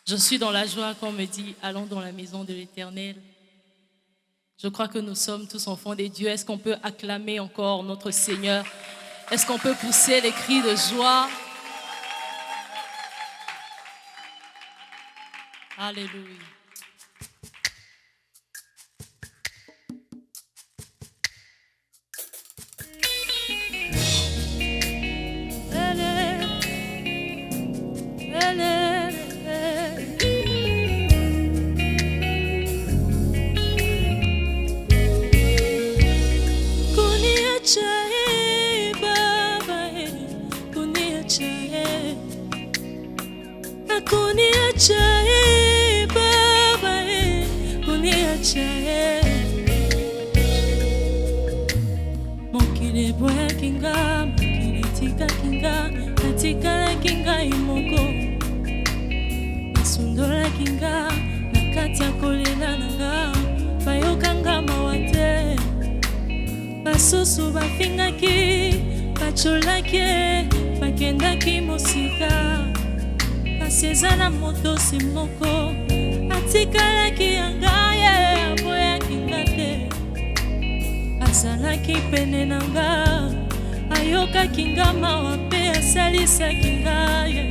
Je suis dans la joie quand on me dit allons dans la maison de l'Éternel. Je crois que nous sommes tous enfants des dieux. Est-ce qu'on peut acclamer encore notre Seigneur? Est-ce qu'on peut pousser les cris de joie? Alléluia. Mokile boya kinga, mokile tika kinga, natika la kinga imoko. Sundola kinga, nakati ya kolela nanga, bayokanga mawate. Basusu bafingaki, bacholaki, bakendaki mosika. Kasezana moto simoko, atika la kiangaye, aboya kingate. Azalaki pene nanga, ayoka kinga mawape asalisa kinga ye.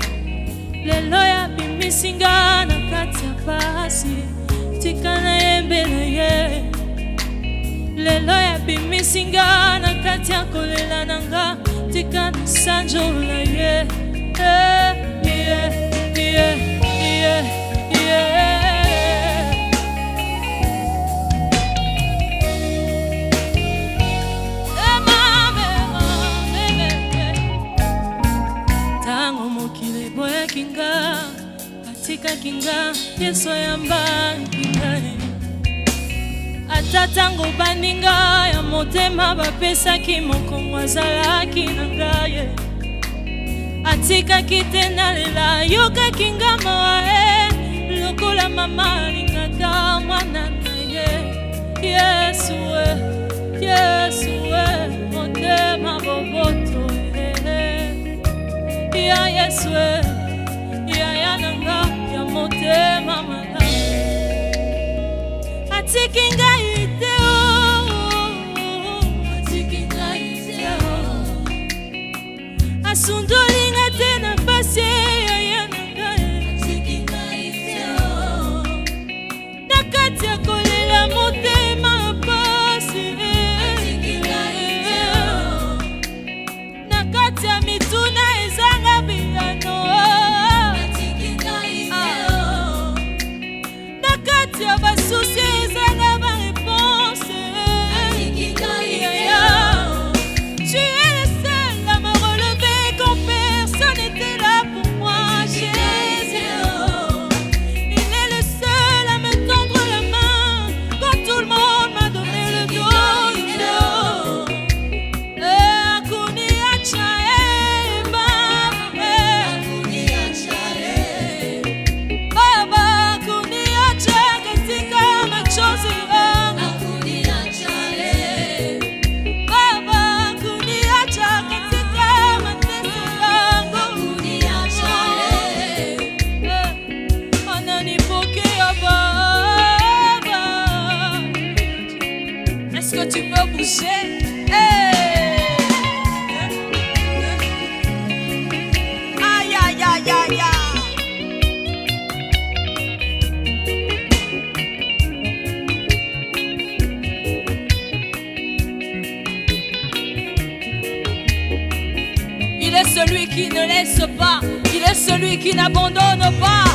Lelo ya bimisinga na kati ya pasi, tika na yembele ye. Lelo ya bimisinga na kati ya kolela nanga, tika na sanjola ye. Tango mokile boya kinga, atika kinga, Yesu yamba kinga. Ata tango baninga ya motema bapesaki mokongo azalaki na ngai. Atika kitena lela yoka kinga mawae, lokola mama lingaka mwana na ye. Yesu motema boboto ya Yesu ya yananga ya motema mala. Atikinga iteo, atikinga iteo, asundolinga tena pasi ya yananga. Atikinga iteo, nakati ya kolela motema pasi. Atikinga iteo, nakati ya mituna ezanga biyano. Atikinga iteo, nakati ya basusi ezanga ba réponse. Atikinga iteo, tu es le seul à me relever quand personne n'était là pour moi. Jésus, il est le seul à me tendre la main quand tout le monde m'a donné le dos. Est-ce que tu peux bouger? Aïe, aïe, aïe, aïe, aïe. Il est celui qui ne laisse pas, il est celui qui n'abandonne pas.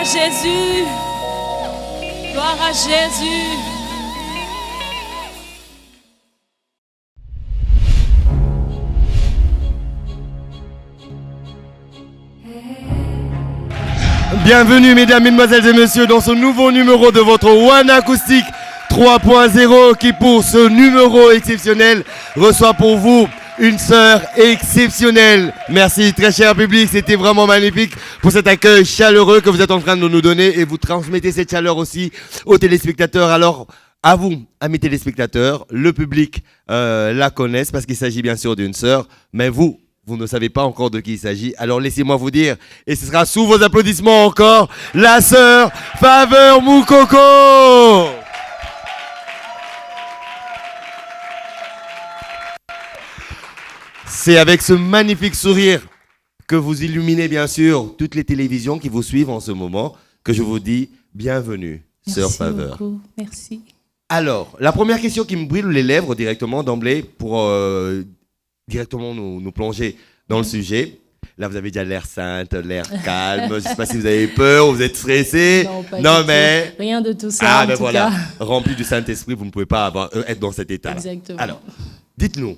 à Jésus. Gloire à Jésus. Bienvenue mesdames, mesdemoiselles et messieurs dans ce nouveau numéro de votre One Acoustique 3.0 qui pour ce numéro exceptionnel reçoit pour vous une sœur exceptionnelle. Merci très cher public, c'était vraiment magnifique pour cet accueil chaleureux que vous êtes en train de nous donner et vous transmettez cette chaleur aussi aux téléspectateurs. Alors à vous, amis téléspectateurs, le public la connaisse parce qu'il s'agit bien sûr d'une sœur, mais vous ne savez pas encore de qui il s'agit. Alors laissez-moi vous dire, et ce sera sous vos applaudissements encore, la sœur Faveur Moukoko. C'est avec ce magnifique sourire que vous illuminez bien sûr toutes les télévisions qui vous suivent en ce moment que je vous dis bienvenue, sœur Faveur. Merci beaucoup, merci. Alors, la première question qui me brûle les lèvres directement d'emblée pour directement nous plonger dans le sujet. Là, vous avez déjà l'air sainte, l'air calme. Je ne sais pas si vous avez peur ou vous êtes stressé. Non, pas non du mais tout. Rien de tout ça. Ah, ben tout voilà. cas. Rempli du Saint-Esprit, vous ne pouvez pas être dans cet état-là. Exactement. Alors, dites-nous,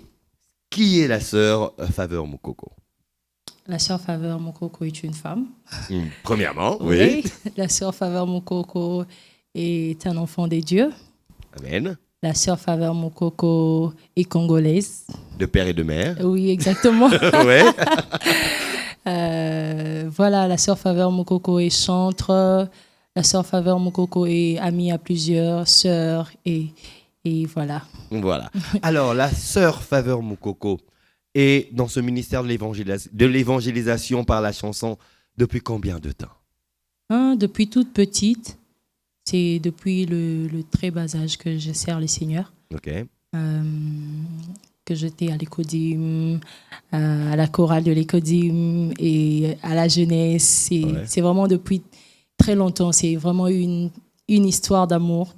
qui est la sœur Faveur Moukoko? La sœur Faveur Moukoko est une femme. Premièrement, oui. La sœur Faveur Moukoko est un enfant des dieux. Amen. La sœur Faveur Moukoko est congolaise. De père et de mère. Oui, exactement. Ouais. Voilà, la sœur Faveur Moukoko est chantre. La sœur Faveur Moukoko est amie à plusieurs sœurs et voilà. Voilà. Alors, la sœur Faveur Moukoko est dans ce ministère de l'évangélisation par la chanson depuis combien de temps? Depuis toute petite. C'est depuis le très bas âge que je sers le Seigneur. Ok. Que j'étais à l'Écodim, à la chorale de l'Écodim et à la jeunesse. C'est vraiment depuis très longtemps. C'est vraiment une histoire d'amour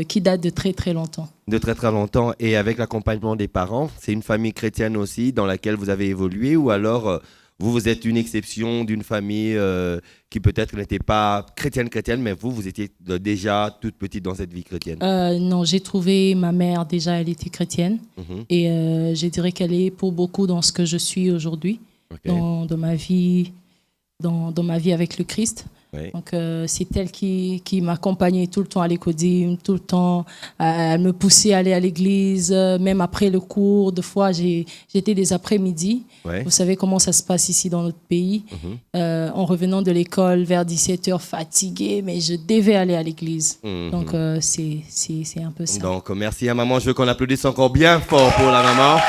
qui date de très très longtemps. De très très longtemps. Et avec l'accompagnement des parents, c'est une famille chrétienne aussi dans laquelle vous avez évolué ou alors vous êtes une exception d'une famille qui peut-être n'était pas chrétienne, mais vous étiez déjà toute petite dans cette vie chrétienne? Non, j'ai trouvé ma mère, déjà, elle était chrétienne. Et je dirais qu'elle est pour beaucoup dans ce que je suis aujourd'hui, dans ma vie avec le Christ. Oui. Donc, c'est elle qui m'accompagnait tout le temps à l'Écodim, tout le temps. Elle me poussait à aller à l'église, même après le cours. Des fois, j'étais des après-midi. Ouais. Vous savez comment ça se passe ici dans notre pays. En revenant de l'école vers 17h, fatiguée, mais je devais aller à l'église. Donc, c'est un peu ça. Donc, merci à maman. Je veux qu'on applaudisse encore bien fort pour la maman.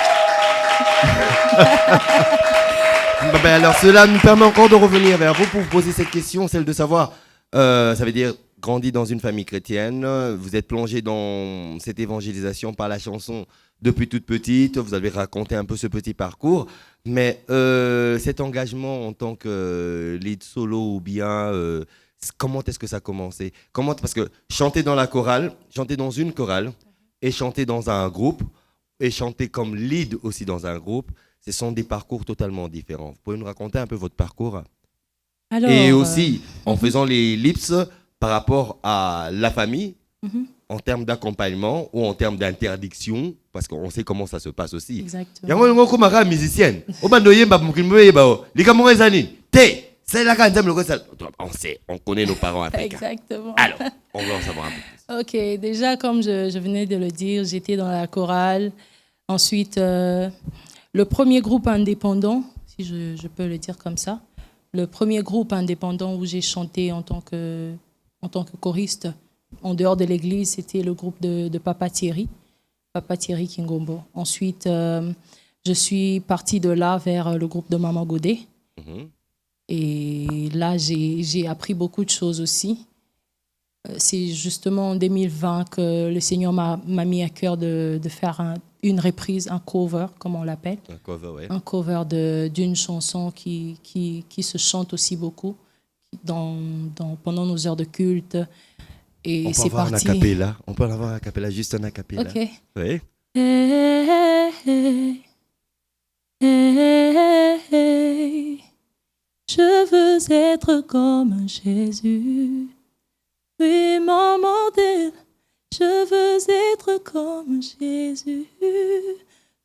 Alors cela nous permet encore de revenir vers vous pour vous poser cette question, celle de savoir, ça veut dire grandi dans une famille chrétienne, vous êtes plongé dans cette évangélisation par la chanson depuis toute petite, vous avez raconté un peu ce petit parcours, mais cet engagement en tant que lead solo ou bien, comment est-ce que ça a commencé? Parce que chanter dans la chorale, chanter dans une chorale et chanter dans un groupe et chanter comme lead aussi dans un groupe, ce sont des parcours totalement différents. Vous pouvez nous raconter un peu votre parcours? Alors, et aussi, en faisant les lips par rapport à la famille, en termes d'accompagnement ou en termes d'interdiction, parce qu'on sait comment ça se passe aussi. Exactement. Il y a une musicienne. On connaît nos parents africains. Exactement. Alors, on va en savoir un peu plus. Ok, déjà, comme je venais de le dire, j'étais dans la chorale. Ensuite... le premier groupe indépendant, si je peux le dire comme ça, le premier groupe indépendant où j'ai chanté en tant que choriste en dehors de l'église, c'était le groupe de Papa Thierry Kingombo. Ensuite, je suis partie de là vers le groupe de Maman Godet. Et là, j'ai appris beaucoup de choses aussi. C'est justement en 2020 que le Seigneur m'a mis à cœur de faire une reprise, un cover, comme on l'appelle. Un cover, oui. Un cover d'une chanson qui se chante aussi beaucoup pendant nos heures de culte. Et on peut avoir un acapella. On peut avoir un acapella, juste un acapella. Ok. Oui. Hey, hey, hey, hey. Je veux être comme Jésus. Oui, mon modèle. Je veux être comme Jésus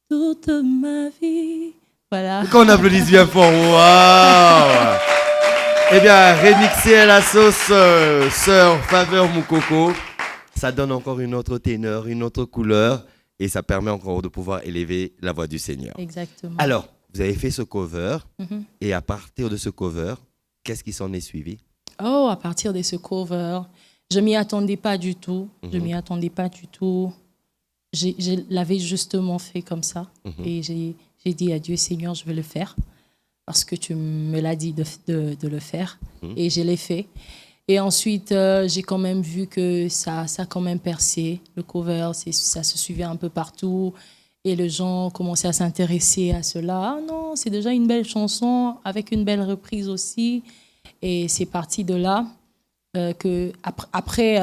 toute ma vie. Voilà. Qu'on applaudisse bien fort. Waouh! Eh bien, remixer à la sauce Sœur Faveur Moukoko, ça donne encore une autre teneur, une autre couleur, et ça permet encore de pouvoir élever la voix du Seigneur. Exactement. Alors, vous avez fait ce cover, Mhm. et à partir de ce cover, qu'est-ce qui s'en est suivi? Oh, à partir de ce cover, je m'y attendais pas du tout. Je Mhm. m'y attendais pas du tout. Je l'avais justement fait comme ça. Mhm. Et j'ai dit à Dieu, Seigneur, je vais le faire. Parce que tu me l'as dit de le faire. Mhm. Et je l'ai fait. Et ensuite, j'ai quand même vu que ça a quand même percé. Le cover, ça se suivait un peu partout. Et les gens commençaient à s'intéresser à cela. Ah non, c'est déjà une belle chanson, avec une belle reprise aussi. Et c'est parti de là que après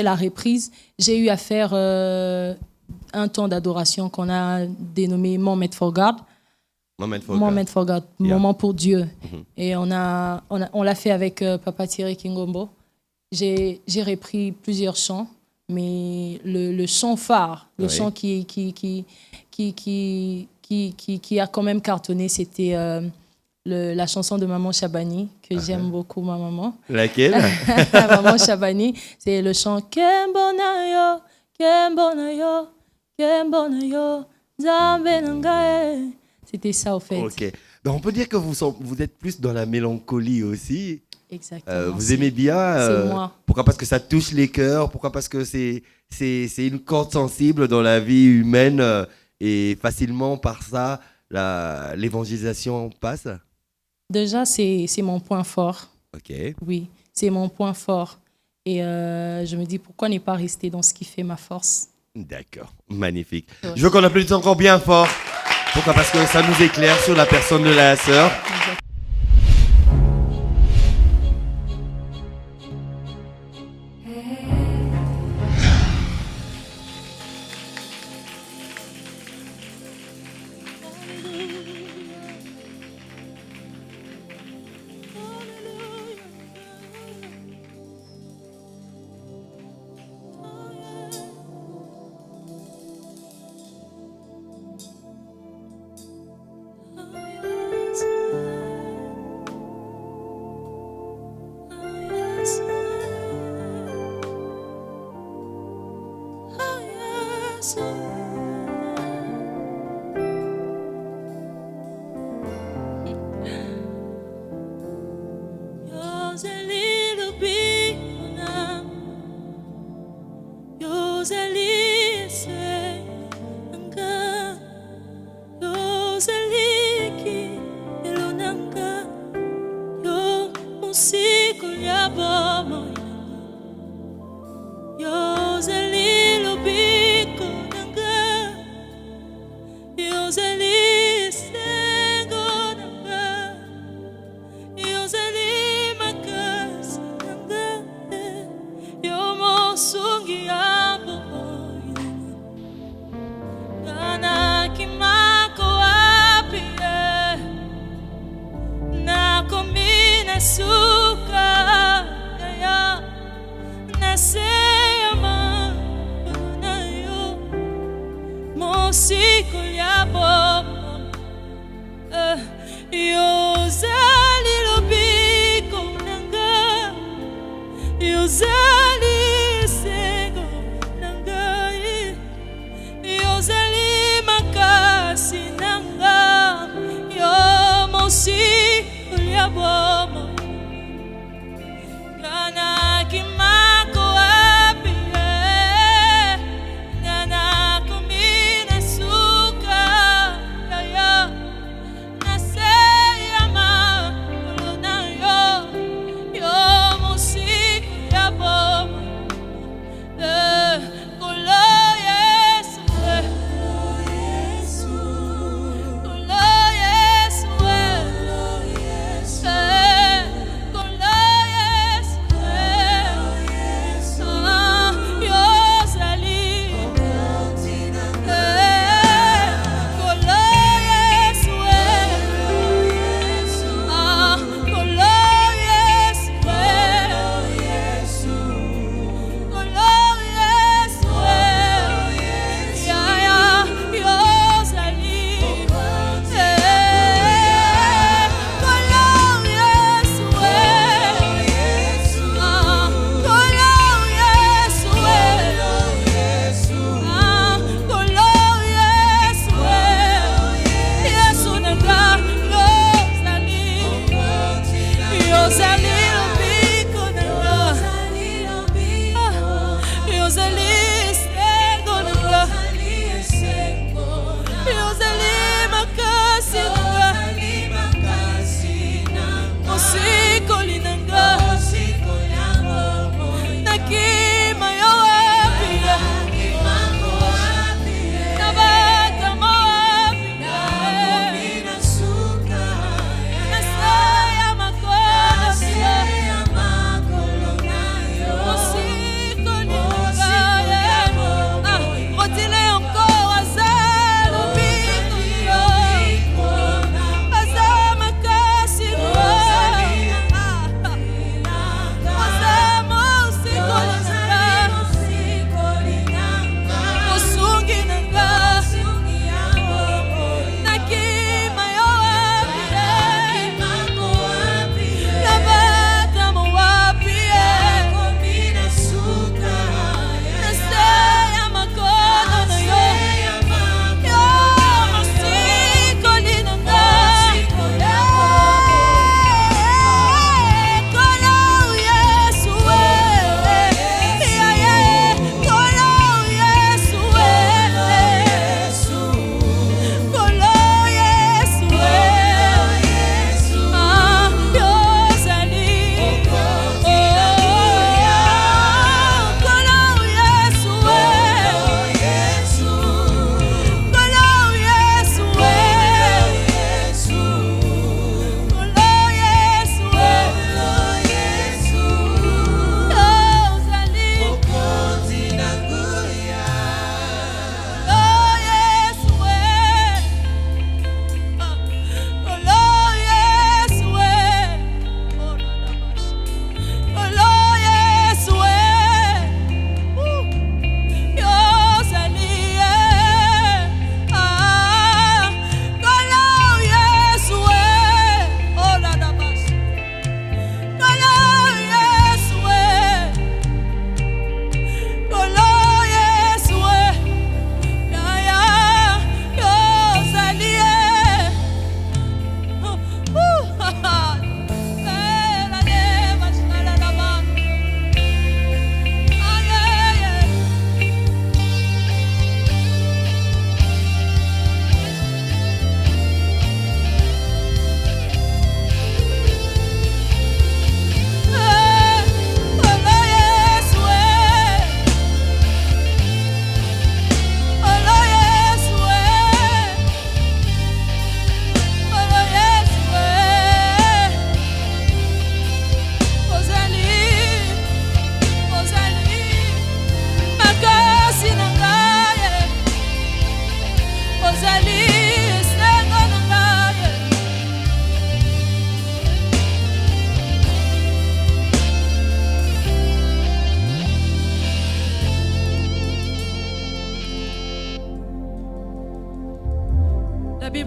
la reprise, j'ai eu à faire un temps d'adoration qu'on a dénommé Moment for God. Moment for God, Yeah. moment pour Dieu. Mhm. Et on l'a fait avec Papa Thierry Kingombo. J'ai repris plusieurs chants, mais le chant phare, le Oui. chant qui a quand même cartonné, c'était la chanson de Maman Chabani, que j'aime beaucoup, ma maman. Laquelle? Maman Chabani, c'est le chant Kembonayo, Kembonayo, Kembonayo, Zambe Nangae. C'était ça, au fait. Ok. Donc on peut dire que vous êtes plus dans la mélancolie aussi. Exactement. Vous aimez bien. c'est moi. Pourquoi? Parce que ça touche les cœurs. Pourquoi? Parce que c'est une corde sensible dans la vie humaine et facilement par ça l'évangélisation passe. Déjà, c'est mon point fort. Ok. Oui, c'est mon point fort. Et je me dis, pourquoi ne pas rester dans ce qui fait ma force? D'accord. Magnifique. Ouais. Je veux qu'on applaudisse encore bien fort. Pourquoi? Parce que ça nous éclaire sur la personne de la sœur. Yes,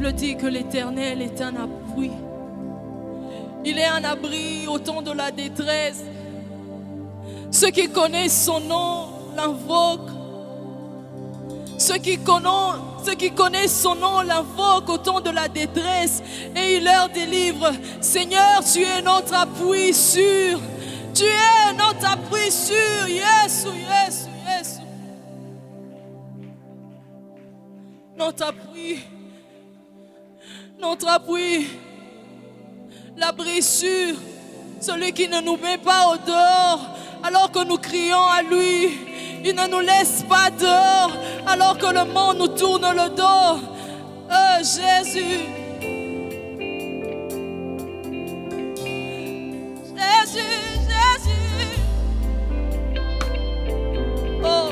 Bible dit que l'Éternel est un appui. Il est un abri au temps de la détresse. Ceux qui connaissent son nom l'invoquent. Ceux qui connaissent son nom l'invoquent au temps de la détresse et il leur délivre. Seigneur, tu es notre appui sûr. Tu es notre appui sûr. Yes, yes, yes. Notre appui, l'abri sûr, celui qui ne nous met pas au dehors alors que nous crions à lui. Il ne nous laisse pas dehors alors que le monde nous tourne le dos. Oh Jésus. Jésus, Jésus. Oh.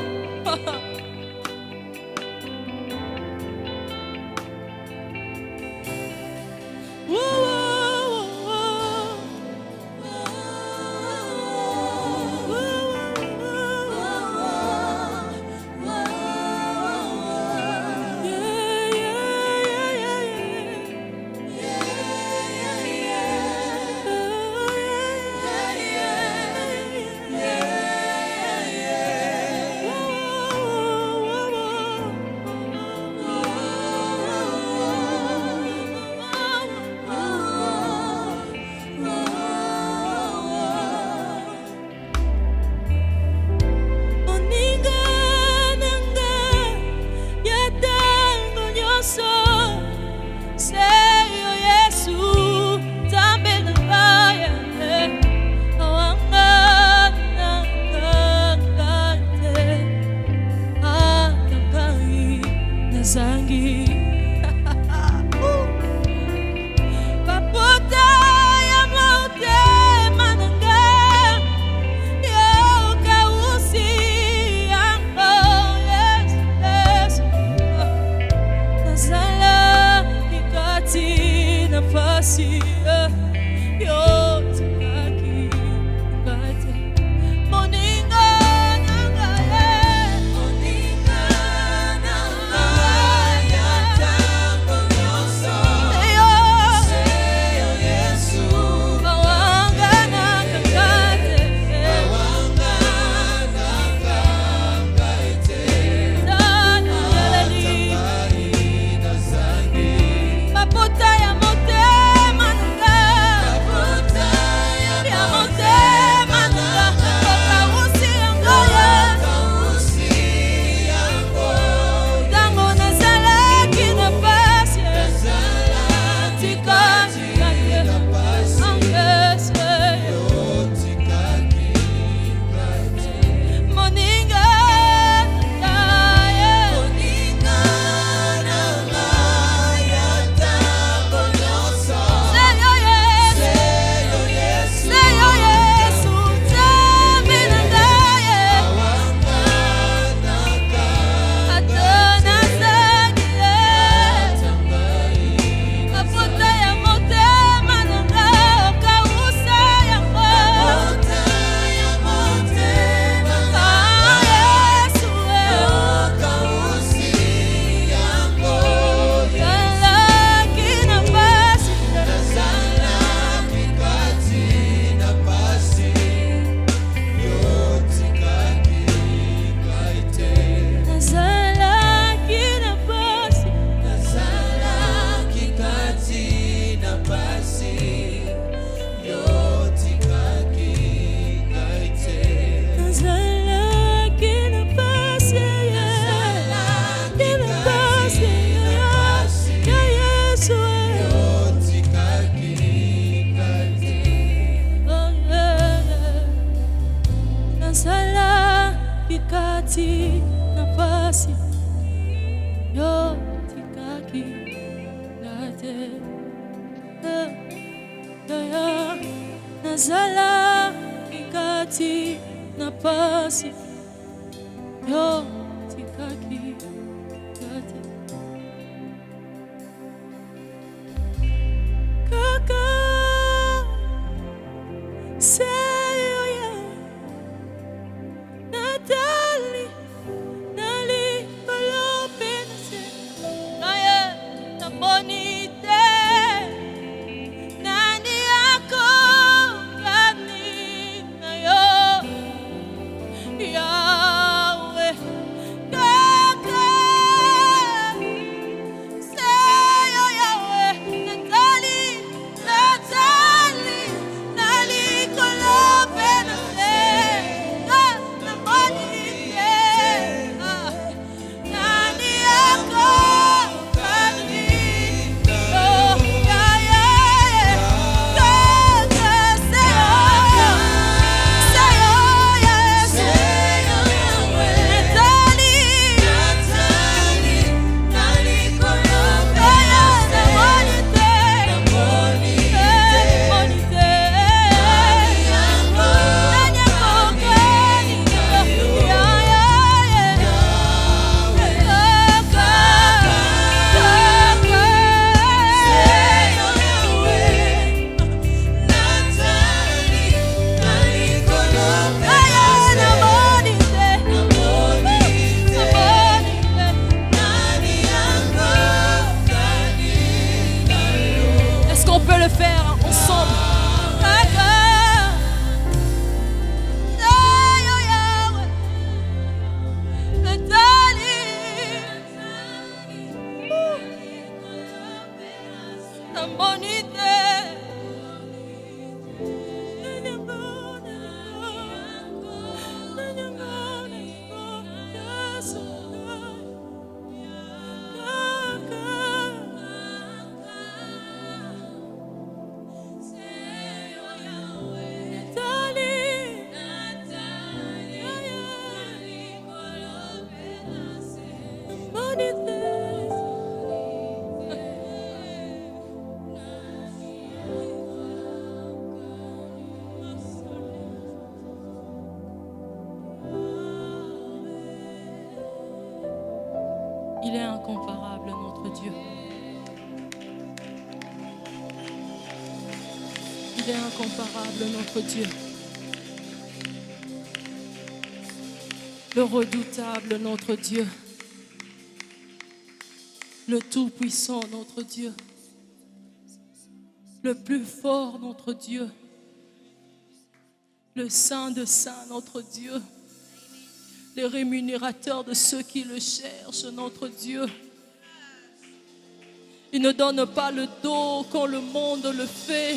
Nazala ikati napasi yo tikaki kate kaka seyo ya Natali nali balopena se naye naboni incomparable, notre Dieu. Il est incomparable, notre Dieu. Le redoutable, notre Dieu. Le tout-puissant, notre Dieu. Le plus fort, notre Dieu. Le saint de saints, notre Dieu. Le rémunérateur de ceux qui le cherchent, notre Dieu. Il ne donne pas le dos quand le monde le fait.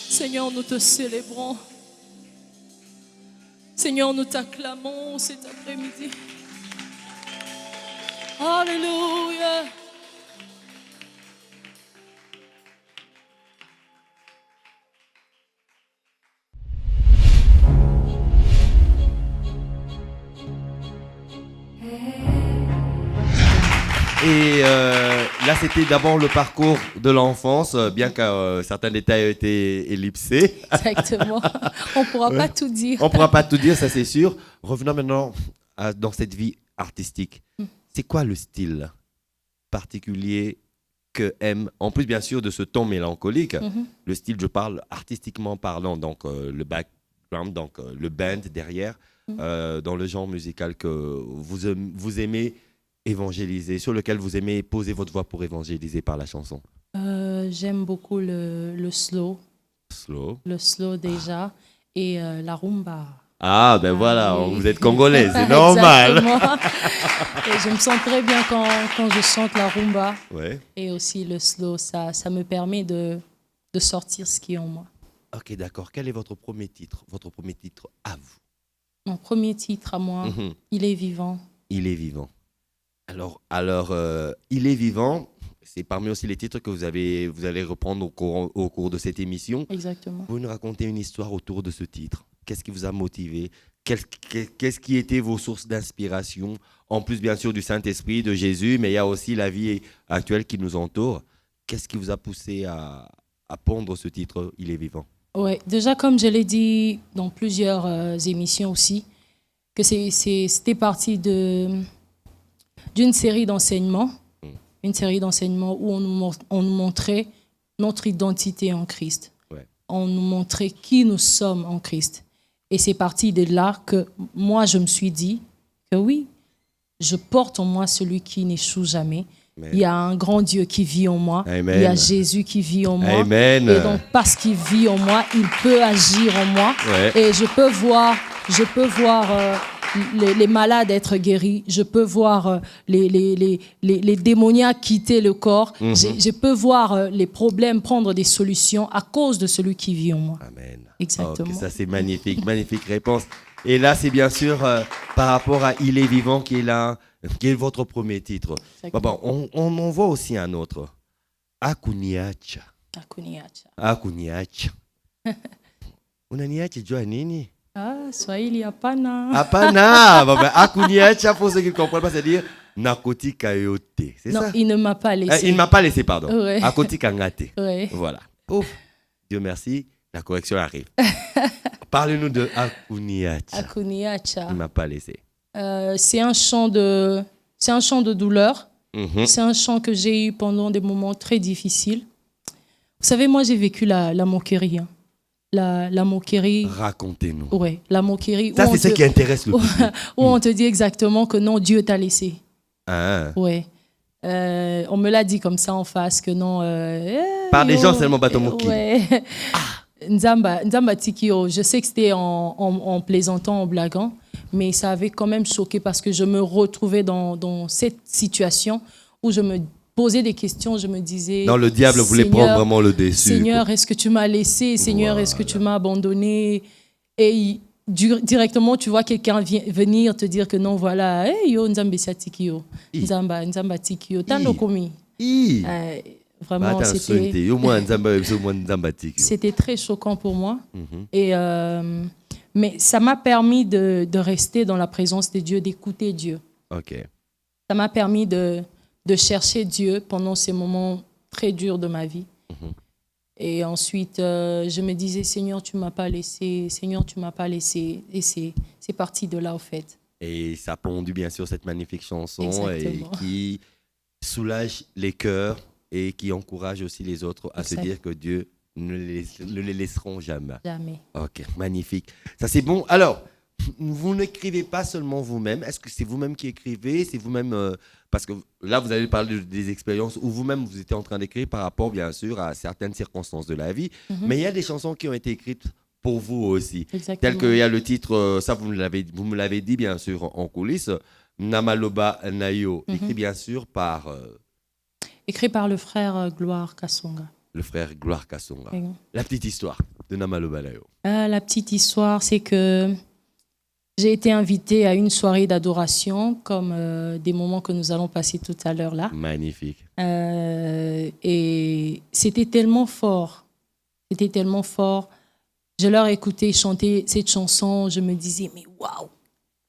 Seigneur, nous te célébrons. Seigneur, nous t'acclamons cet après-midi. Alléluia. Et là, c'était d'abord le parcours de l'enfance, bien que certains détails aient été ellipsés. Exactement. On ne pourra pas tout dire. On ne pourra pas tout dire, ça c'est sûr. Revenons maintenant dans cette vie artistique. C'est quoi le style particulier que aime, en plus bien sûr de ce ton mélancolique, le style, je parle artistiquement parlant, donc le background, donc le band derrière, dans le genre musical que vous aimez évangéliser, sur lequel vous aimez poser votre voix pour évangéliser par la chanson? J'aime beaucoup le slow. Slow. Le slow déjà. Et la rumba. Ah, ben voilà, oui. vous êtes congolaise, c'est normal. Exactement. Et je me sens très bien quand je chante la rumba. Ouais. Et aussi le slow, ça me permet de sortir ce qui est en moi. Ok, d'accord. Quel est votre premier titre à vous? Mon premier titre à moi, Il est vivant. Il est vivant. Alors, Il est vivant, c'est parmi aussi les titres que vous allez reprendre au cours de cette émission. Exactement. Vous nous racontez une histoire autour de ce titre. Qu'est-ce qui vous a motivé? Qu'est-ce qui étaient vos sources d'inspiration? En plus, bien sûr, du Saint-Esprit, de Jésus, mais il y a aussi la vie actuelle qui nous entoure. Qu'est-ce qui vous a poussé à pondre ce titre, Il est vivant? Ouais, déjà, comme je l'ai dit dans plusieurs émissions aussi, que c'était parti d'une série d'enseignements, une série d'enseignements où on nous montrait notre identité en Christ. Ouais. On nous montrait qui nous sommes en Christ. Et c'est parti de là que moi, je me suis dit que oui, je porte en moi celui qui n'échoue jamais. Amen. Il y a un grand Dieu qui vit en moi. Amen. Il y a Jésus qui vit en moi. Amen. Et donc, parce qu'il vit en moi, il peut agir en moi. Ouais. Et je peux voir les malades être guéris. Je peux voir les démoniaques quitter le corps. Je peux voir les problèmes prendre des solutions à cause de celui qui vit en moi. Amen. Exactement. Ok, ça c'est magnifique, magnifique réponse. Et là, c'est bien sûr par rapport à Il est vivant qui est votre premier titre. Bon, on en voit aussi un autre. Akuniacha. Akuniacha. Akuniacha. Unaniacha jua nini? Ah, Swahili hapana. Hapana. Akuniacha, pour ceux qui ne comprennent pas, c'est-à-dire nakotika yote. C'est Non, ça? il ne m'a pas laissé. Il ne m'a pas laissé, pardon. Ouais. Akotika ngate. Ouais. Voilà. Ouf. Dieu merci, la correction arrive. Parlez-nous de Akuniacha. Akuniacha. Il ne m'a pas laissé. C'est un chant de douleur. Mhm. C'est un chant que j'ai eu pendant des moments très difficiles. Vous savez, moi, j'ai vécu la moquerie. Hein. La moquerie. Racontez-nous. Ouais, la moquerie. Ça, c'est ce qui intéresse le public. Où on te dit exactement que non, Dieu t'a laissé. Ah. Ouais. On me l'a dit comme ça en face que non. Par des gens seulement batomoki. Ouais. Nzamba Tikio. Je sais que c'était en plaisantant, en blaguant, mais ça avait quand même choqué parce que je me retrouvais dans cette situation où je me posais des questions, je me disais... Non, le diable voulait prendre vraiment le dessus. Seigneur, est-ce que tu m'as laissé? Seigneur, voilà. Est-ce que tu m'as abandonné? Et directement, tu vois quelqu'un venir te dire que non, voilà, hey, yo, Nzambe Tikio. Nzamba Tikio. Tando komi. Vraiment, c'était très choquant pour moi. Et, mais ça m'a permis de rester dans la présence de Dieu, d'écouter Dieu. Okay. Ça m'a permis de chercher Dieu pendant ces moments très durs de ma vie. Et ensuite, je me disais, Seigneur, tu ne m'as pas laissé. Seigneur, tu ne m'as pas laissé. Et c'est parti de là, au fait. Et ça a pondu bien sûr cette magnifique chanson et Exactement. qui soulage les cœurs et qui encourage aussi les autres à se Exact. dire que Dieu ne les laisseront jamais. Jamais. Ok, magnifique. Ça c'est bon. Alors, vous n'écrivez pas seulement vous-même. Est-ce que c'est vous-même qui écrivez? C'est vous-même parce que là vous avez parlé des expériences où vous-même vous étiez en train d'écrire par rapport bien sûr à certaines circonstances de la vie. Mais il y a des chansons qui ont été écrites pour vous aussi. Exactement. Tel qu'il y a le titre, ça vous me l'avez dit bien sûr en coulisses, Namaloba Nayo, écrit bien sûr par Écrit par le frère Gloire Kasonga. le frère Gloire Kasonga. Oui. La petite histoire de Namaloba Nayo. La petite histoire, c'est que j'ai été invitée à une soirée d'adoration, comme des moments que nous allons passer tout à l'heure là. Magnifique. Et c'était tellement fort. C'était tellement fort. Je leur écoutais chanter cette chanson. Je me disais, mais waouh,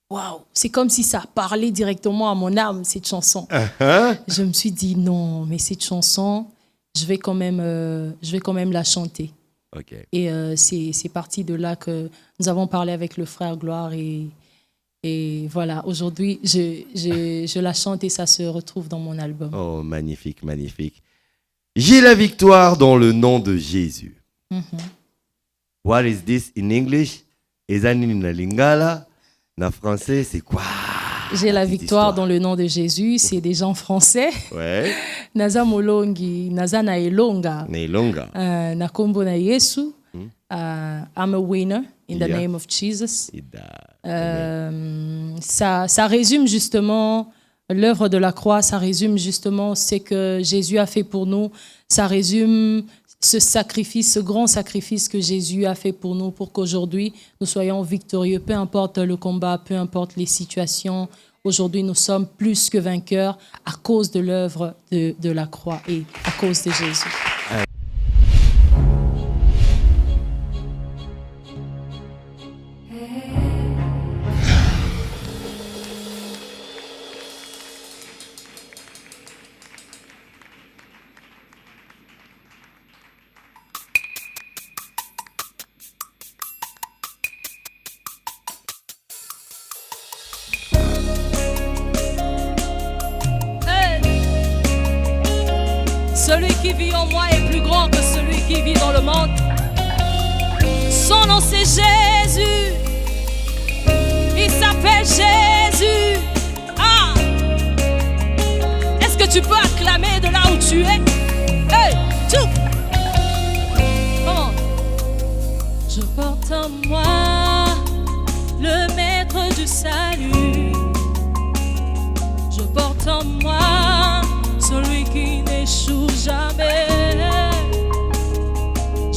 waouh. C'est comme si ça parlait directement à mon âme, cette chanson. Je me suis dit, non, mais cette chanson, je vais quand même la chanter. Ok. Et c'est parti de là que nous avons parlé avec le frère Gloire. Et voilà, aujourd'hui, je la chante et ça se retrouve dans mon album. Oh, magnifique, magnifique. J'ai la victoire dans le nom de Jésus. What is this in English? Ezani na lingala. Na français, c'est quoi? J'ai la petite victoire histoire. dans le nom de Jésus. C'est des gens français. Ouais. Naza molongi, naza na elonga, Neilonga. na kombo na Yesu. I'm a winner in the Yeah. name of Jesus. Amen. Ça résume justement l'œuvre de la croix, ça résume justement ce que Jésus a fait pour nous, ça résume ce sacrifice, ce grand sacrifice que Jésus a fait pour nous, pour qu'aujourd'hui nous soyons victorieux, peu importe le combat, peu importe les situations. Aujourd'hui, nous sommes plus que vainqueurs à cause de l'œuvre de la croix et à cause de Jésus. Hey! Celui qui vit en moi est plus grand que celui qui vit dans le monde. Son nom c'est Jésus. Il s'appelle Jésus. Ah! Est-ce que tu peux acclamer de là où tu es? Hey! Tout! Comment? Je porte en moi le maître du salut. Je porte en moi celui qui n'échoue jamais.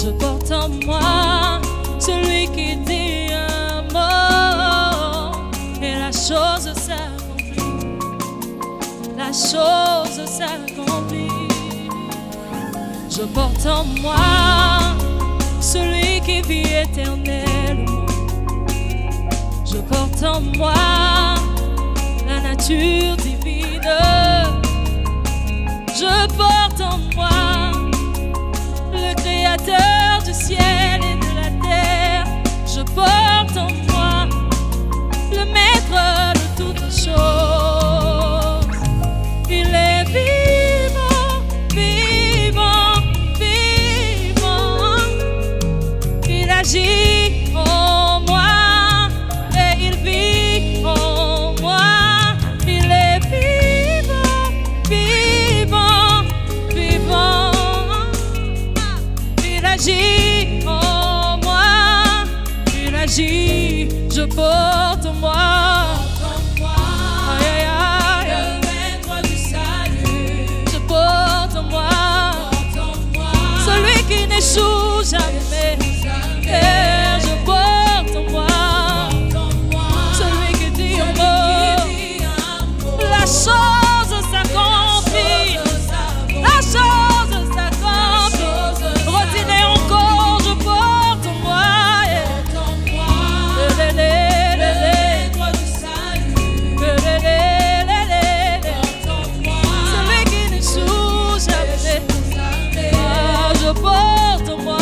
Je porte en moi celui qui dit un mot et la chose s'accomplit. La chose s'accomplit. Je porte en moi celui qui vit éternellement. Je porte en moi la nature divine. Je porte en moi le créateur du ciel et de la terre. Je porte en moi le maître de toutes choses. Il est vivant, vivant, vivant. Il agit en moi et il vit en moi. Il est vivant, vivant, vivant. Il agit en moi, il agit, je porte en moi. Aïe, aïe, aïe. Le maître du salut. Je porte en moi. Celui qui n'échoue jamais. Et je porte en moi. Celui qui dit un mot. La chose s'accomplit. La chose s'accomplit. Retenez encore, je porte en moi. Celui qui n'échoue jamais. Ah, je porte en moi.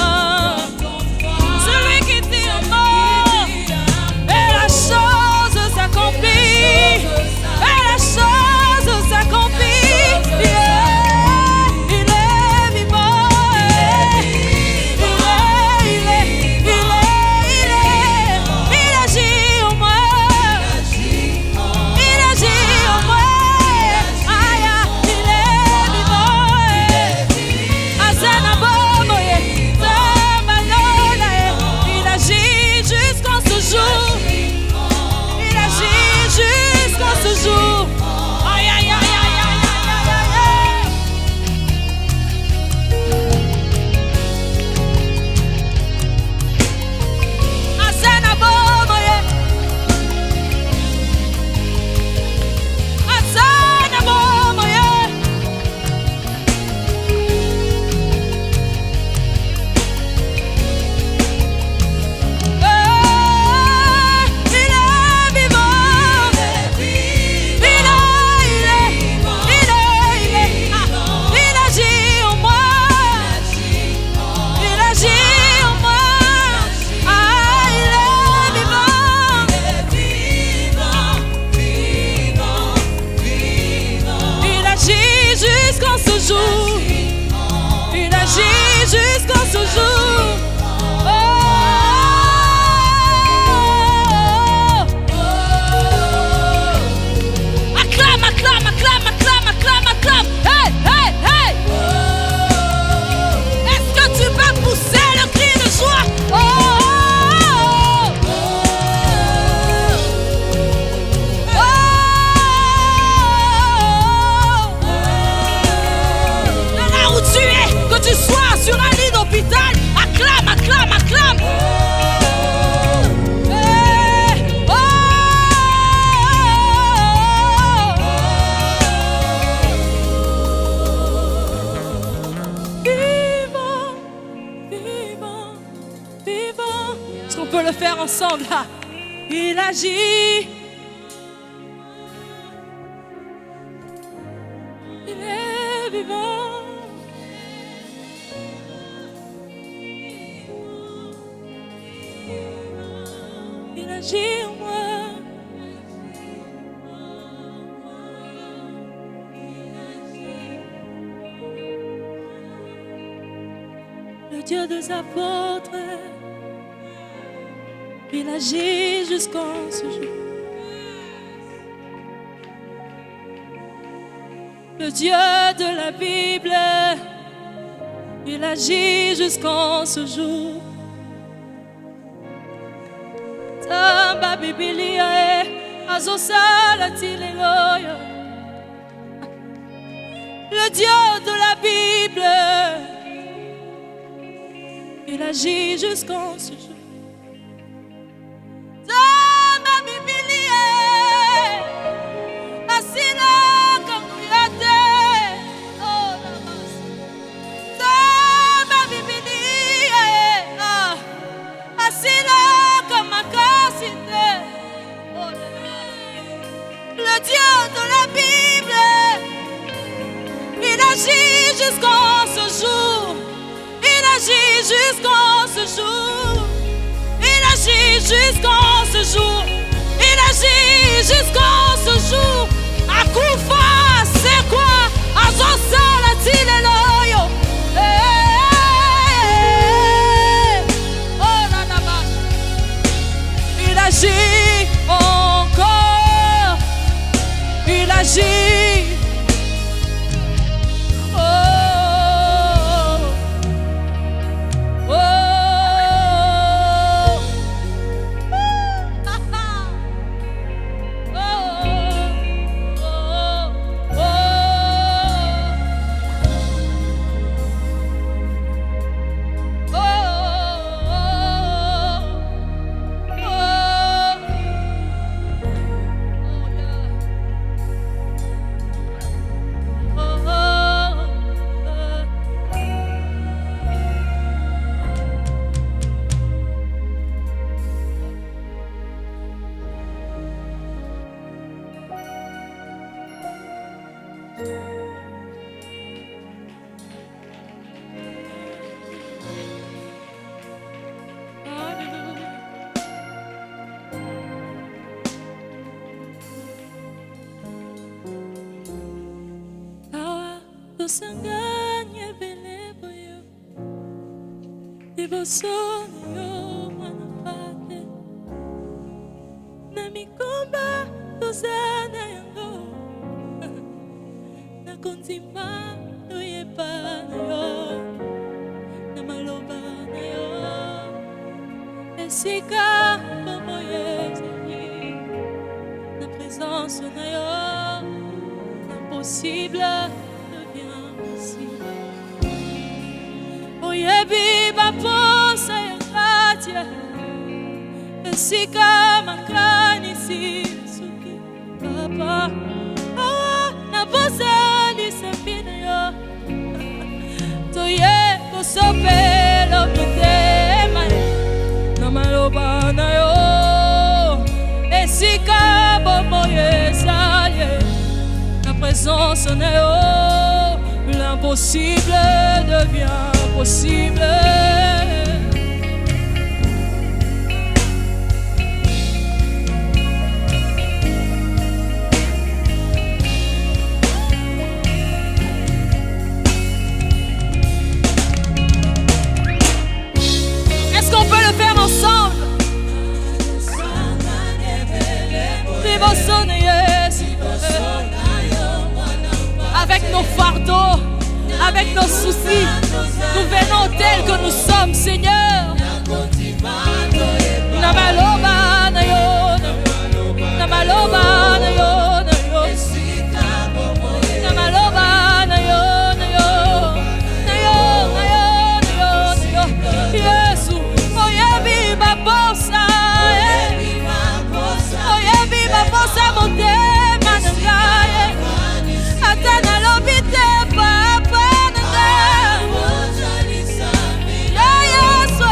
vivant. Est-ce qu'on peut le faire ensemble là? Il agit. Il est vivant. Il agit en moi. Le Dieu des apôtres, il agit jusqu'en ce jour. Le Dieu de la Bible, il agit jusqu'en ce jour. Tamba Biblia azosala tileloyo. Le Dieu de la Bible, il agit jusqu'en ce jour. Tamba Biblia asila kamuyate. Oh la masse. Tamba Biblia asila kamakasite. Oh la masse. Le Dieu de la Bible, il agit jusqu'en ce jour. Il agit jusqu'en ce jour. Il agit jusqu'en ce jour. Il agit jusqu'en ce jour. Akufa, c'est quoi? Azosala tileloyo. Oh la la. Il agit encore. Il agit. Sanganya belebo yo, ibosono yo manapate. Na mikomba tozana yango, na konzima toyebana yo, na maloba na yo. Esika como yezali, na présence na yo, impossible. Oyebi baposa ya katia esika makani suki papa na posa li sepina yo toye kosopelo mitema na maloba na yo esika bomo yesalie na présence na yo. L'impossible devient possible. Est-ce qu'on peut le faire ensemble? Avec nos fardeaux, avec nos soucis, nous venons tels que nous sommes, Seigneur. Namaloba na yo, namaloba na yo, namaloba na yo, na yo, na yo, na yo, na yo. Yesu, oyebi babosa, oyebi babosa motema na ngai, ata nalobi te papa na ngai. Ya Yesu.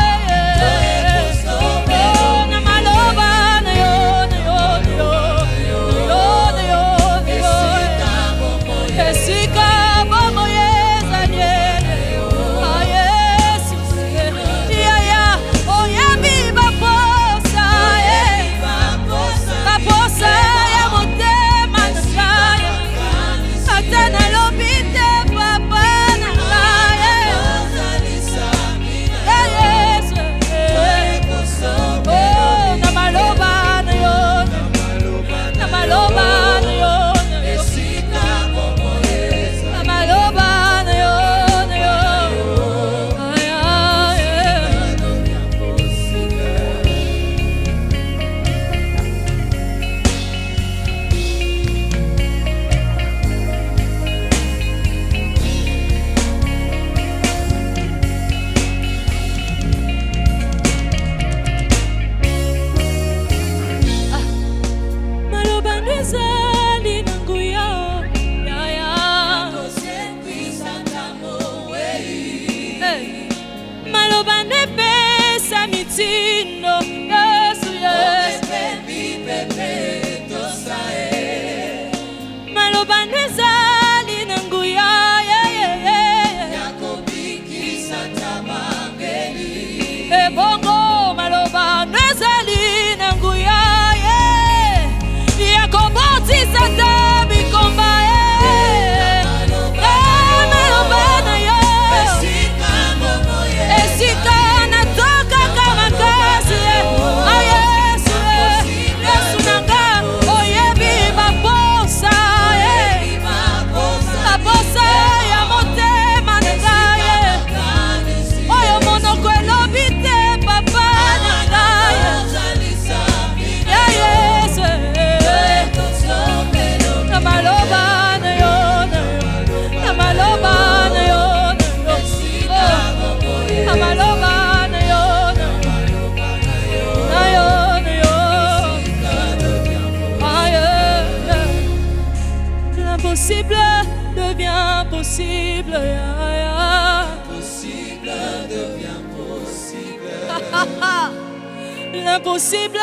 L'impossible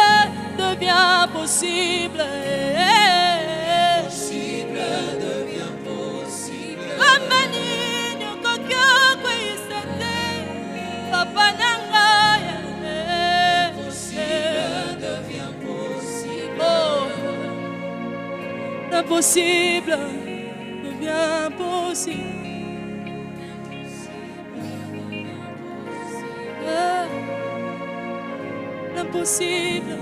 devient possible. Possible devient possible. Amanini kokyo kwisate. Papa nanga. Possible devient possible. Oh. L'impossible devient possible. L'impossible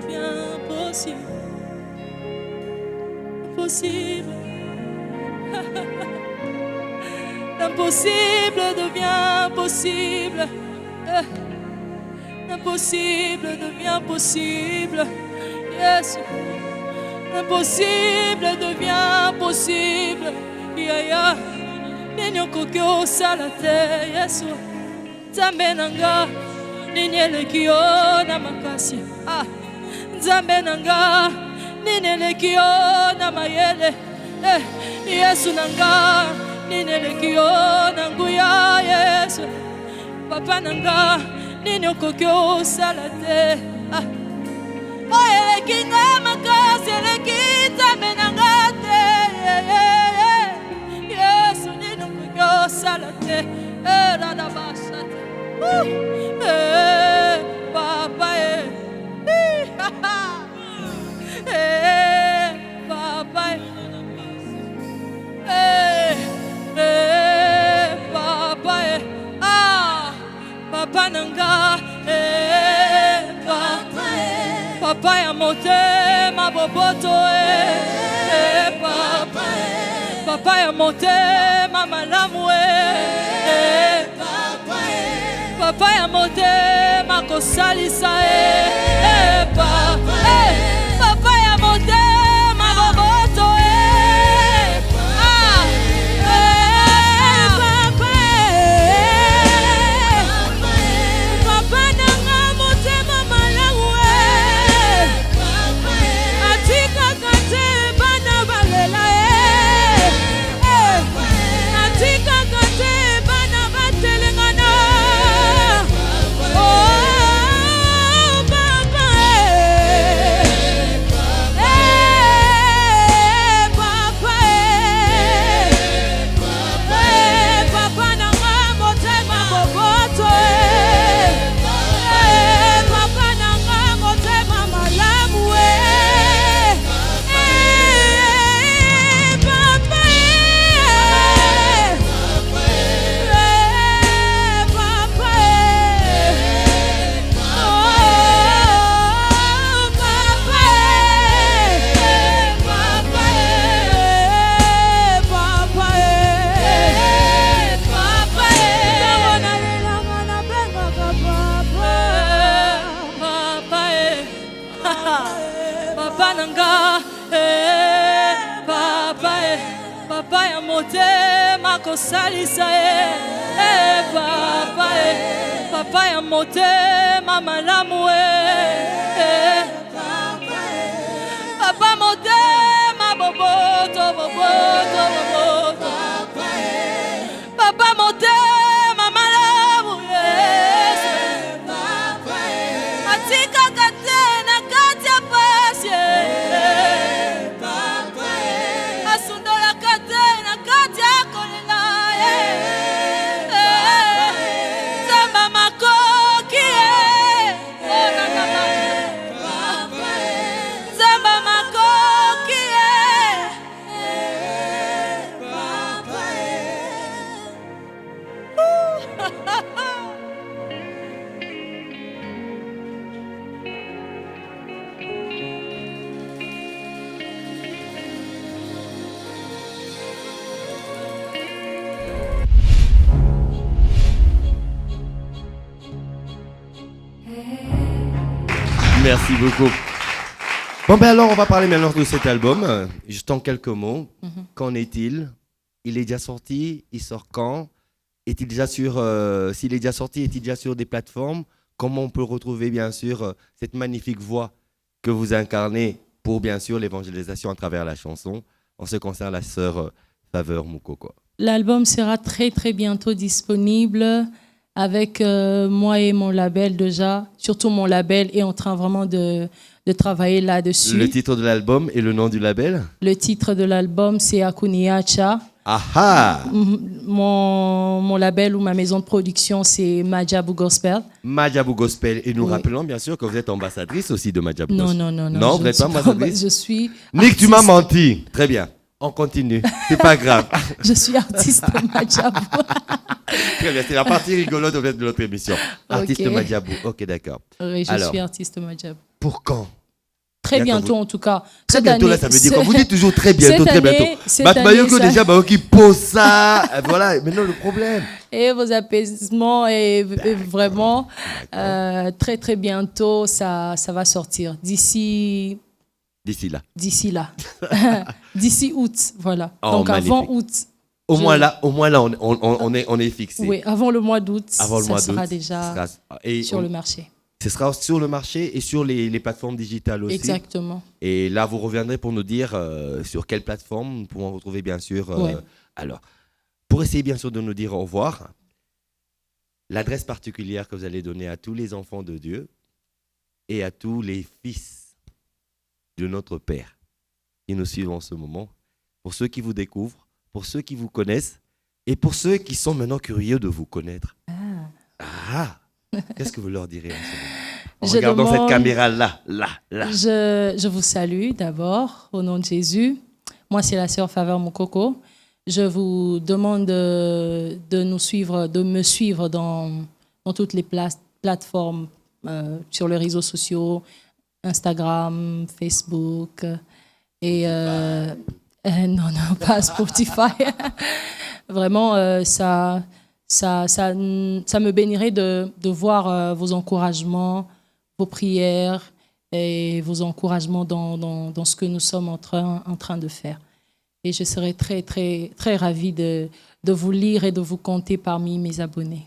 devient possible. Impossible. L'impossible devient possible. L'impossible devient possible. Yes. L'impossible devient possible. Yaya. Nenyo kokyo salate. Yes. Tamenanga. Ninelekio na makasi. Nzambe nanga. Ninelekio na mayele. Yesu nanga. Ninelekio na nguya. Yesu. Papa nanga. Ninokokyo salate. Eleki nga makasi. Eleki nzambe nanga te. Yesu ninokokyo salate. Radabasate. Papa, Papa, Papa, Papa nanga, Papa ya motema boboto, Papa, Papa ya motema malamu, Papa ya motema kosalisa Papa Papa ya motema boboto Papa nanga motema malamu atika kate bana balela atika kate bana batelengana. Papa nanga, Papa ya motema kosalisa Papa, Papa ya motema malamu Papa motema boboto, boboto, boboto Papa motema malamu atika katena katia pasi asundola katena katia kolela zamba makoki zamba makoki Merci beaucoup. Bon ben alors on va parler maintenant de cet album. Juste en quelques mots. Qu'en est-il? Il est déjà sorti? Il sort quand? Est-il déjà sur s'il est déjà sorti, est-il déjà sur des plateformes? Comment on peut retrouver bien sûr cette magnifique voix que vous incarnez pour bien sûr l'évangélisation à travers la chanson en ce qui concerne la sœur Faveur Moukoko? L'album sera très très bientôt disponible. Avec moi et mon label déjà, surtout mon label est en train vraiment de travailler là-dessus. Le titre de l'album et le nom du label? Le titre de l'album, c'est Akuniacha. Aha! Mon label ou ma maison de production, c'est Majabu Gospel. Majabu Gospel. Et nous Oui. rappelons bien sûr que vous êtes ambassadrice aussi de Majabu Non, Gospel. non, non, non. Non, je vous ne n'êtes pas suis ambassadrice? Je suis. Nick, tu artiste. m'as menti. Très bien. On continue. C'est pas grave. Je suis artiste de Majabu. Très bien. C'est la partie rigolote de notre émission. Artiste Ok. Majabu. Ok, d'accord. Oui, je Alors. suis artiste de Majabu. Pour quand? Très Bien que bientôt, en tout cas. Très Cette bientôt, année, là, ça veut dire quand vous dites toujours très bientôt, cette très bientôt. année, cette Batmayoko année, ça- déjà, qui pose ça. Voilà. Maintenant, le problème. Et vos apaisements, et vraiment, très, très bientôt, ça va sortir. D'ici D'ici là. D'ici août, voilà. Oh, Donc avant magnifique. août. Au moins là, on est fixé. Oui, avant le mois d'août, Avant le ça mois sera d'août, déjà et sur le marché. ce sera sur le marché et sur les plateformes digitales aussi. Exactement. Et là, vous reviendrez pour nous dire sur quelle plateforme nous pouvons retrouver, bien sûr. Ouais. Alors, pour essayer, bien sûr, de nous dire au revoir, l'adresse particulière que vous allez donner à tous les enfants de Dieu et à tous les fils de notre Père qui nous suivent en ce moment, pour ceux qui vous découvrent, pour ceux qui vous connaissent et pour ceux qui sont maintenant curieux de vous connaître. Ah, qu'est-ce que vous leur direz en ce moment? En Je regardant demande- cette caméra-là. Je vous salue d'abord au nom de Jésus. Moi, c'est la sœur Faveur Mokoko. Je vous demande de nous suivre, de me suivre dans toutes les plateformes, sur les réseaux sociaux, Instagram, Facebook. Et non, pas Spotify. Vraiment, ça me bénirait de voir vos encouragements, vos prières et vos encouragements dans ce que nous sommes en train de faire. Et je serais très, très, très ravie de vous lire et de vous compter parmi mes abonnés.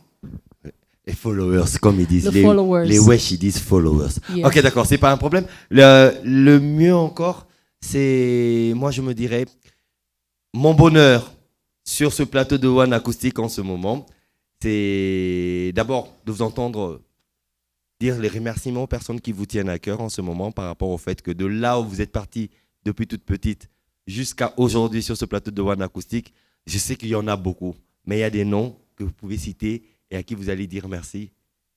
Les followers, comme ils disent. The followers. Les wesh, ils disent followers. Yeah. Ok, d'accord, c'est pas un problème. Le mieux encore, c'est, moi je me dirais, mon bonheur sur ce plateau de One Acoustique en ce moment, c'est d'abord de vous entendre dire les remerciements aux personnes qui vous tiennent à cœur en ce moment par rapport au fait que de là où vous êtes parti depuis toute petite jusqu'à aujourd'hui sur ce plateau de One Acoustique, je sais qu'il y en a beaucoup, mais il y a des noms que vous pouvez citer et à qui vous allez dire merci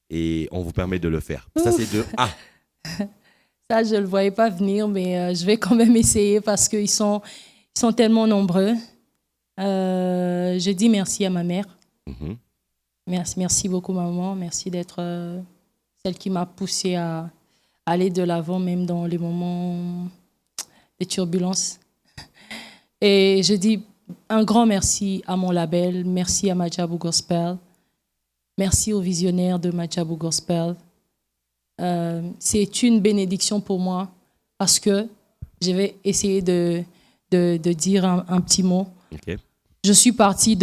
et on vous permet de le faire. Ça, c'est de A. Ça, je ne le voyais pas venir, mais je vais quand même essayer parce qu'ils sont tellement nombreux. Je dis merci à ma mère. Mhm. Merci beaucoup, maman. Merci d'être celle qui m'a poussée à aller de l'avant, même dans les moments de turbulence. Et je dis un grand merci à mon label, merci à Majabu Gospel, merci aux visionnaires de Majabu Gospel. C'est une bénédiction pour moi parce que je vais essayer de dire un petit mot. Ok. Je suis partie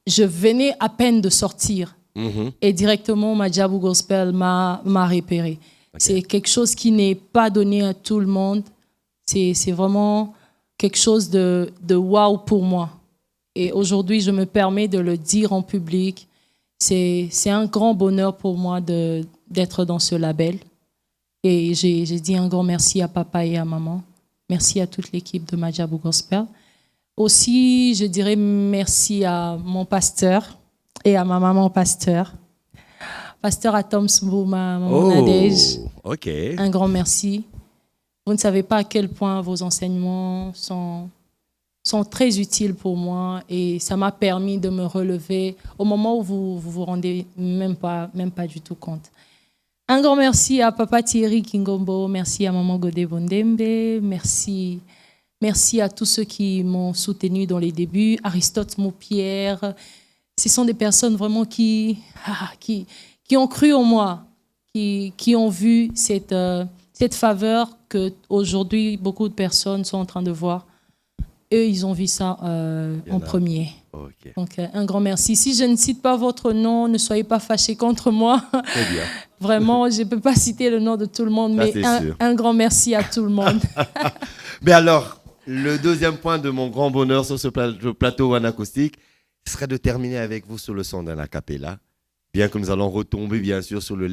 je venais à peine de sortir Mhm. et directement Majabu Gospel m'a repéré. Ok. C'est quelque chose qui n'est pas donné à tout le monde. C'est vraiment quelque chose de wow pour moi. Et aujourd'hui, je me permets de le dire en public. C'est un grand bonheur pour moi d'être dans ce label. Et j'ai dit un grand merci à papa et à maman. Merci à toute l'équipe de Majabu Gospel. Aussi, je dirais merci à mon pasteur et à ma maman pasteur. Pasteur Atom Sbouma, maman Nadège. Ok. Un grand merci. Vous ne savez pas à quel point vos enseignements sont très utiles pour moi et ça m'a permis de me relever au moment où vous rendez même pas du tout compte. Un grand merci à papa Thierry Kingombo, merci à maman Godé Bondembe, merci à tous ceux qui m'ont soutenu dans les débuts, Aristote Maupierre. Ce sont des personnes vraiment qui ont cru en moi, qui ont vu cette faveur que aujourd'hui beaucoup de personnes sont en train de voir. Eux, ils ont vu ça en premier. Ok. Donc, un grand merci. Si je ne cite pas votre nom, ne soyez pas fâchés contre moi. Très bien. Vraiment, je ne peux pas citer le nom de tout le monde, Ça, mais c'est sûr. un grand merci à tout le monde. Mais alors, le deuxième point de mon grand bonheur sur ce plateau One Acoustique, ce serait de terminer avec vous sur le son d'un a cappella, bien que nous allons retomber bien sûr sur le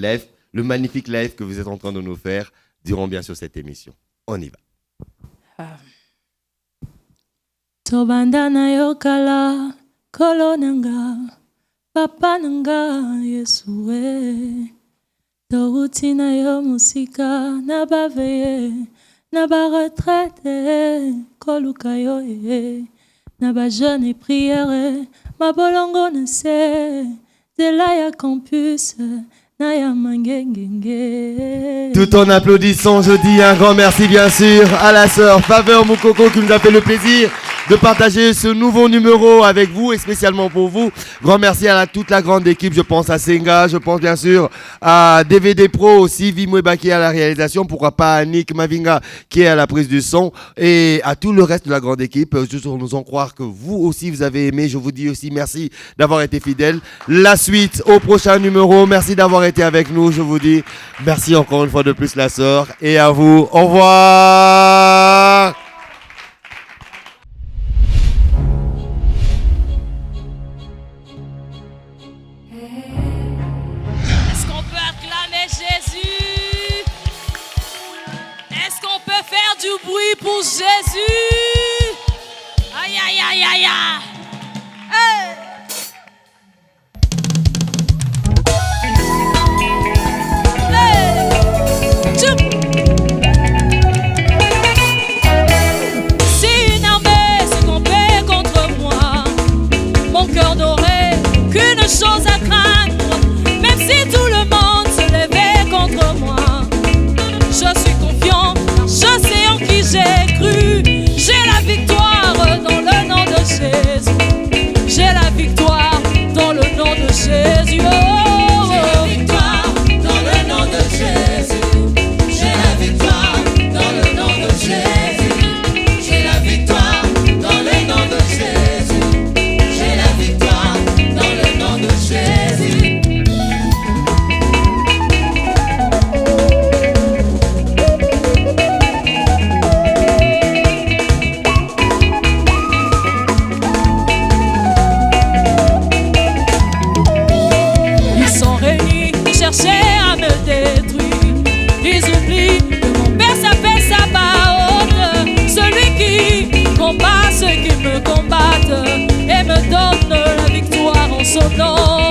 magnifique live que vous êtes en train de nous faire durant bien sûr cette émission. On y va. Tobanda na yokala kolonanga papa nanga Yesue touti na yo musika na baveye na ba retraite koluka yo na ba jeune prière ma bolongo na se de la ya campus na ya mangengenge. Tout en applaudissant, je dis un grand merci bien sûr à la sœur Faveur Moukoko qui nous a fait le plaisir de partager ce nouveau numéro avec vous et spécialement pour vous. Grand merci à toute la grande équipe, je pense à Senga, je pense bien sûr à DVD Pro aussi, Vimweba qui est à la réalisation, pourquoi pas à Nick Mavinga qui est à la prise du son et à tout le reste de la grande équipe. Juste pour nous en croire que vous aussi vous avez aimé, je vous dis aussi merci d'avoir été fidèles. La suite au prochain numéro, merci d'avoir été avec nous, je vous dis merci encore une fois de plus la sœur et à vous, au revoir. Du bruit pour Jésus. Aïe, aïe, aïe, aïe, aïe. Hey. Si une armée se campait contre moi, mon cœur n'aurait qu'une chose à craindre. Même si tout le monde se levait contre moi, je suis confiant, je sais en qui j'ai cru. J'ai la victoire dans le nom de Jésus. J'ai la victoire dans le nom de Jésus. Oh, j'ai la victoire dans le nom de Jésus. J'ai la victoire dans le nom de Jésus. J'ai la victoire dans le nom de Jésus. J'ai la victoire dans le nom de Jésus. Chercher à me détruire. Ils oublient que mon père s'appelle Sabaoth, celui qui combat ceux qui me combattent et me donne la victoire en son nom.